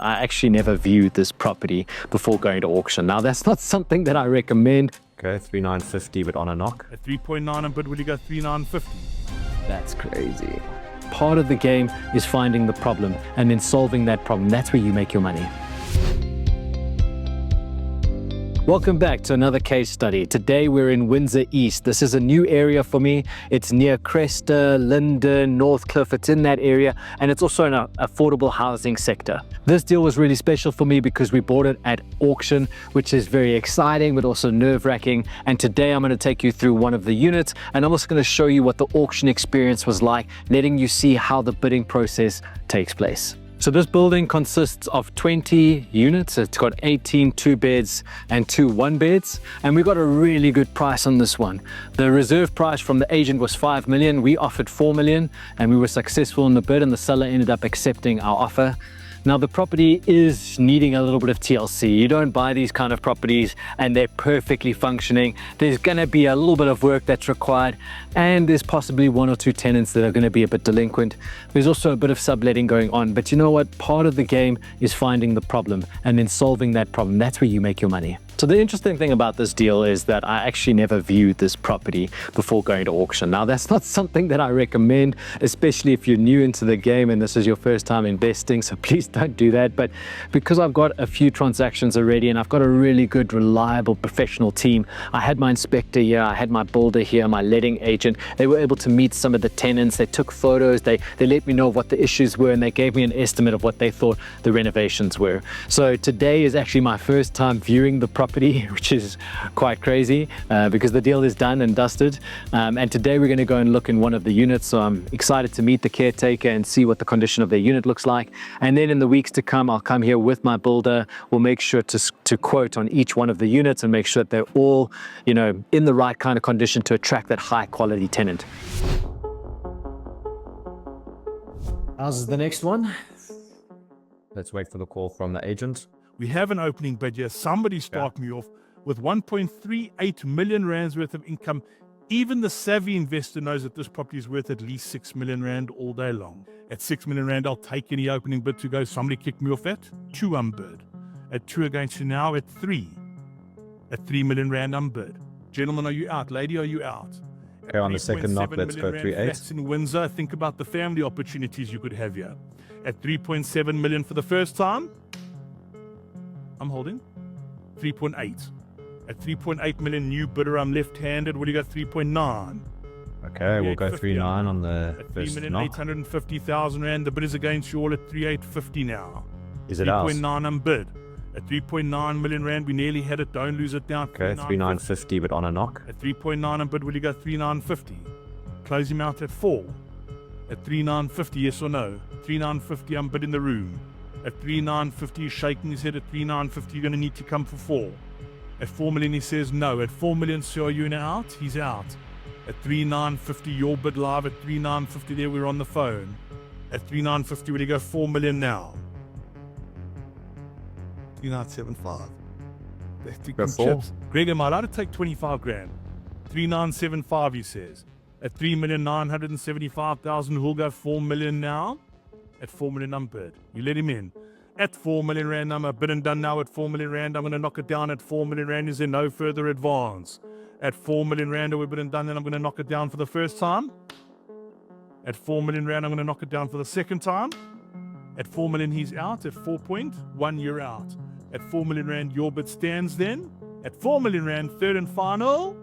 I actually never viewed this property before going to auction. Now, that's not something that I recommend. Okay, 3,950, but on a knock. At 3.9 and bid, will you go 3,950? That's crazy. Part of the game is finding the problem and then solving that problem. That's where you make your money. Welcome back to another case study. Today we're in Windsor East. This is a new area for me. It's near Cresta, Linden, Northcliffe. It's in that area, and it's also an affordable housing sector. This deal was really special for me because we bought it at auction, which is very exciting but also nerve-wracking. And today I'm going to take you through one of the units, and I'm also going to show you what the auction experience was like, letting you see how the bidding process takes place. So this building consists of 20 units. It's got 18 2-beds and 2 1-beds. And we got a really good price on this one. The reserve price from the agent was 5 million. We offered 4 million and we were successful in the bid, and the seller ended up accepting our offer. Now the property is needing a little bit of TLC. You don't buy these kind of properties and they're perfectly functioning. There's gonna be a little bit of work that's required, and there's possibly 1 or 2 tenants that are gonna be a bit delinquent. There's also a bit of subletting going on, but you know what? Part of the game is finding the problem and then solving that problem. That's where you make your money. So the interesting thing about this deal is that I actually never viewed this property before going to auction. Now that's not something that I recommend, especially if you're new into the game and this is your first time investing, so please don't do that. But because I've got a few transactions already and I've got a really good, reliable, professional team, I had my inspector here, I had my builder here, my letting agent. They were able to meet some of the tenants, they took photos, they let me know what the issues were, and they gave me an estimate of what they thought the renovations were. So today is actually my first time viewing the property, which is quite crazy because the deal is done and dusted. And today we're going to go and look in one of the units. So I'm excited to meet the caretaker and see what the condition of their unit looks like. And then in the weeks to come, I'll come here with my builder. We'll make sure to quote on each one of the units and make sure that they're all, you know, in the right kind of condition to attract that high quality tenant. How's the next one? Let's wait for the call from the agent. We have an opening bid here. Somebody start me off with 1.38 million rands worth of income. Even the savvy investor knows that this property is worth at least 6 million rand all day long. At 6 million rand, I'll take any opening bid to go. Somebody kicked me off at 2 unbid. At 2 against you now at 3. At 3 million rand unbid. Gentlemen, are you out? Lady, are you out? Okay, on the second knock, let's go 3.8. Flats in Windsor. Think about the family opportunities you could have here. At 3.7 million for the first time, I'm holding 3.8. At 3.8 million, new bidder, I'm left-handed. What do you got? 3.9. Okay, we'll go 3.9 on the at first 3,850,000 rand. The bid is against you all at 3,850 now. Is it ours? 3.9 on bid. At 3.9 million rand, we nearly had it. Don't lose it down. Okay, 3,950, but on a knock. At 3.9 on bid, will you go 3,950? Close him out at 4. At 3,950, yes or no? 3,950, I'm bid in the room. At 3,950, he's shaking his head. At 3,950, you're going to need to come for 4. At 4 million, he says no. At 4 million, sir, are you in out? He's out. At 3,950, your bid live. At 3,950, there, we're on the phone. At 3,950, will you go 4 million now? 3,975. Go 4. Greg, am I allowed to take 25 grand? 3,975, he says. At 3,975,000, who'll go 4 million now? At 4 million, I'm bid. You let him in. At 4 million rand, I'm a bid and done now at 4 million rand. I'm going to knock it down at 4 million rand. Is there no further advance? At 4 million rand, we're bid and done, and I'm going to knock it down for the first time. At 4 million rand, I'm going to knock it down for the second time. At 4 million, he's out. At 4.1, you're out. At 4 million rand, your bid stands then. At 4 million rand, third and final.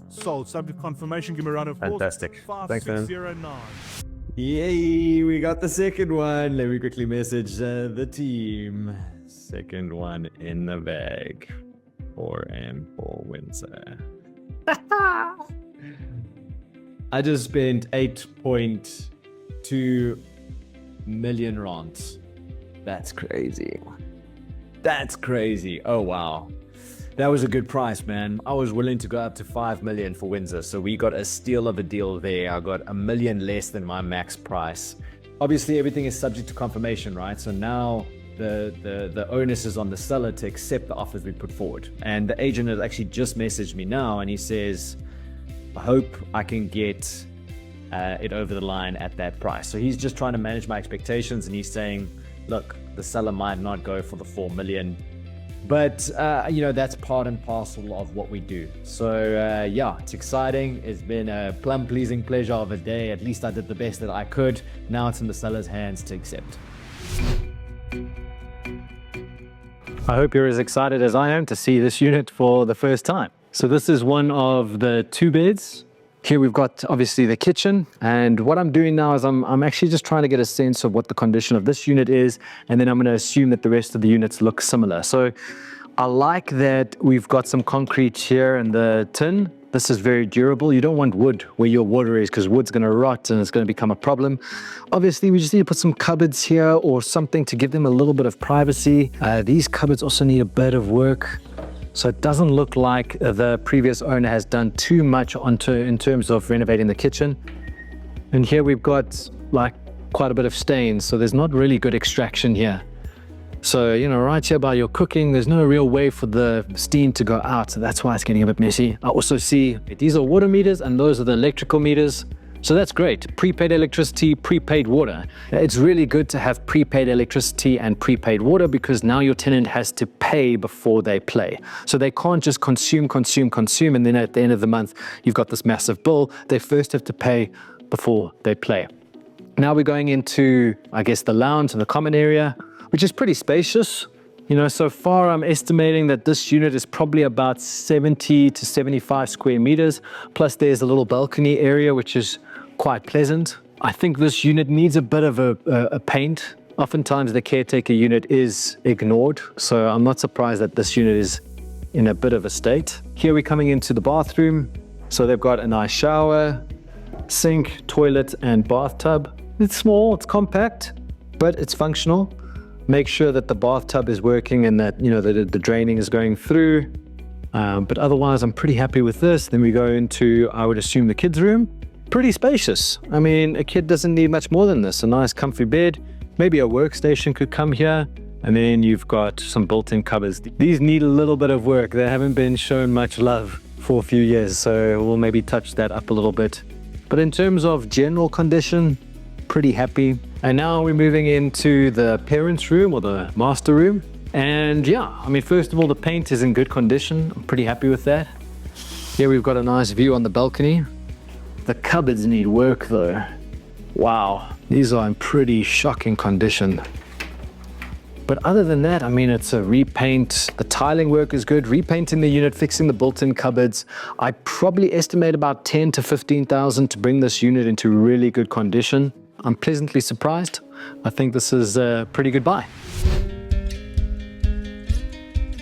Sold. Subject confirmation. Give me a round of applause. Fantastic. Thanks, man. 5609. Yay, we got the second one. Let me quickly message the team. Second one in the bag. 4M for Windsor. I just spent 8.2 million rands. That's crazy. That's crazy. Oh, wow. That was a good price, man. I was willing to go up to 5 million for Windsor, so we got a steal of a deal there. I got $1 million less than my max price. Obviously, everything is subject to confirmation, right? So now the onus is on the seller to accept the offers we put forward. And the agent has actually just messaged me now, and he says, I hope I can get it over the line at that price. So he's just trying to manage my expectations, and he's saying, look, the seller might not go for the 4 million, but you know, that's part and parcel of what we do. So yeah, it's exciting. It's been a plum pleasing pleasure of a day. At least I did the best that I could. Now it's in the seller's hands to accept. I hope you're as excited as I am to see this unit for the first time. So this is one of the 2 beds. Here we've got obviously the kitchen, and what I'm doing now is I'm actually just trying to get a sense of what the condition of this unit is, and then I'm going to assume that the rest of the units look similar. So I like that we've got some concrete here in the tin. This is very durable. You don't want wood where your water is, because wood's going to rot and it's going to become a problem. Obviously, we just need to put some cupboards here or something to give them a little bit of privacy. These cupboards also need a bit of work. So it doesn't look like the previous owner has done too much in terms of renovating the kitchen. And here we've got like quite a bit of stains, so there's not really good extraction here. So, you know, right here by your cooking, there's no real way for the steam to go out. So that's why it's getting a bit messy. I also see these are water meters and those are the electrical meters. So that's great. Prepaid electricity, prepaid water. It's really good to have prepaid electricity and prepaid water, because now your tenant has to pay before they play. So they can't just consume, and then at the end of the month, you've got this massive bill. They first have to pay before they play. Now we're going into, I guess, the lounge and the common area, which is pretty spacious. You know, so far I'm estimating that this unit is probably about 70 to 75 square meters. Plus there's a little balcony area, which is quite pleasant. I think this unit needs a bit of a paint. Oftentimes the caretaker unit is ignored, so I'm not surprised that this unit is in a bit of a state. Here we're coming into the bathroom. So they've got a nice shower, sink, toilet, and bathtub. It's small, it's compact, but it's functional. Make sure that the bathtub is working and that, you know, the draining is going through. But otherwise, I'm pretty happy with this. Then we go into, I would assume, the kids' room. Pretty spacious. I mean, a kid doesn't need much more than this. A nice comfy bed, maybe a workstation could come here. And then you've got some built-in cupboards. These need a little bit of work. They haven't been shown much love for a few years, so we'll maybe touch that up a little bit. But in terms of general condition, pretty happy. And now we're moving into the parents' room or the master room. And yeah, I mean, first of all, the paint is in good condition. I'm pretty happy with that. Here we've got a nice view on the balcony. The cupboards need work though. Wow, these are in pretty shocking condition. But other than that, I mean, it's a repaint. The tiling work is good. Repainting the unit, fixing the built-in cupboards. I probably estimate about 10 to 15,000 to bring this unit into really good condition. I'm pleasantly surprised. I think this is a pretty good buy.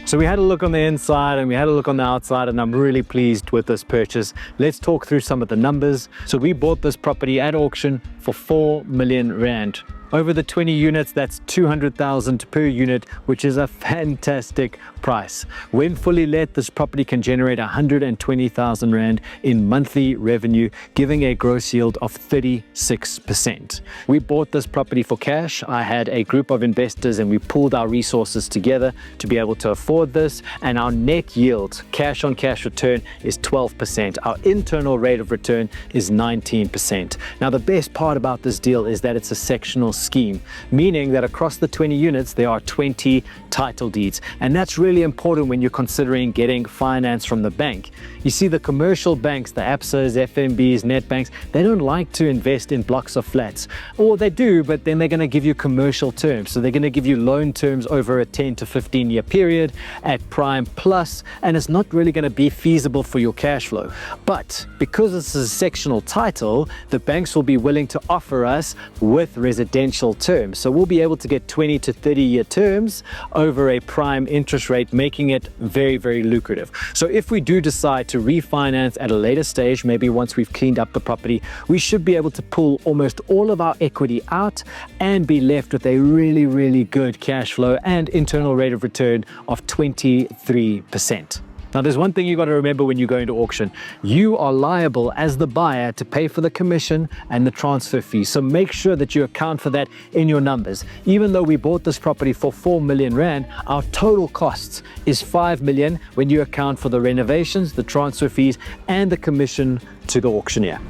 So we had a look on the inside and we had a look on the outside, and I'm really pleased with this purchase. Let's talk through some of the numbers. So we bought this property at auction for 4 million rand. Over the 20 units, that's 200,000 per unit, which is a fantastic price. When fully let, this property can generate 120,000 Rand in monthly revenue, giving a gross yield of 36%. We bought this property for cash. I had a group of investors and we pooled our resources together to be able to afford this, and our net yield, cash on cash return, is 12%. Our internal rate of return is 19%. Now, the best part about this deal is that it's a sectional scheme, meaning that across the 20 units there are 20 title deeds, and that's really important when you're considering getting finance from the bank. You see, the commercial banks, the ABSAs, FNBs, net banks, they don't like to invest in blocks of flats, or they do, but then they're going to give you commercial terms. So they're going to give you loan terms over a 10 to 15 year period at prime plus, and it's not really going to be feasible for your cash flow. But because this is a sectional title, the banks will be willing to offer us with residential terms. So we'll be able to get 20 to 30 year terms over a prime interest rate, making it very, very lucrative. So if we do decide to refinance at a later stage, maybe once we've cleaned up the property, we should be able to pull almost all of our equity out and be left with a really, really good cash flow and internal rate of return of 23%. Now, there's one thing you got to remember when you go into auction. You are liable as the buyer to pay for the commission and the transfer fee. So make sure that you account for that in your numbers. Even though we bought this property for 4 million Rand, our total costs is 5 million when you account for the renovations, the transfer fees, and the commission to the auctioneer.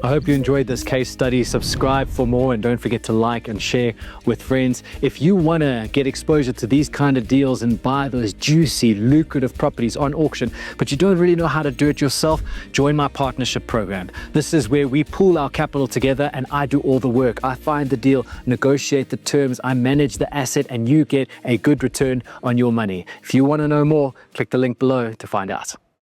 I hope you enjoyed this case study. Subscribe for more and don't forget to like and share with friends. If you want to get exposure to these kind of deals and buy those juicy, lucrative properties on auction, but you don't really know how to do it yourself, join my partnership program. This is where we pool our capital together and I do all the work. I find the deal, negotiate the terms, I manage the asset, and you get a good return on your money. If you want to know more, click the link below to find out.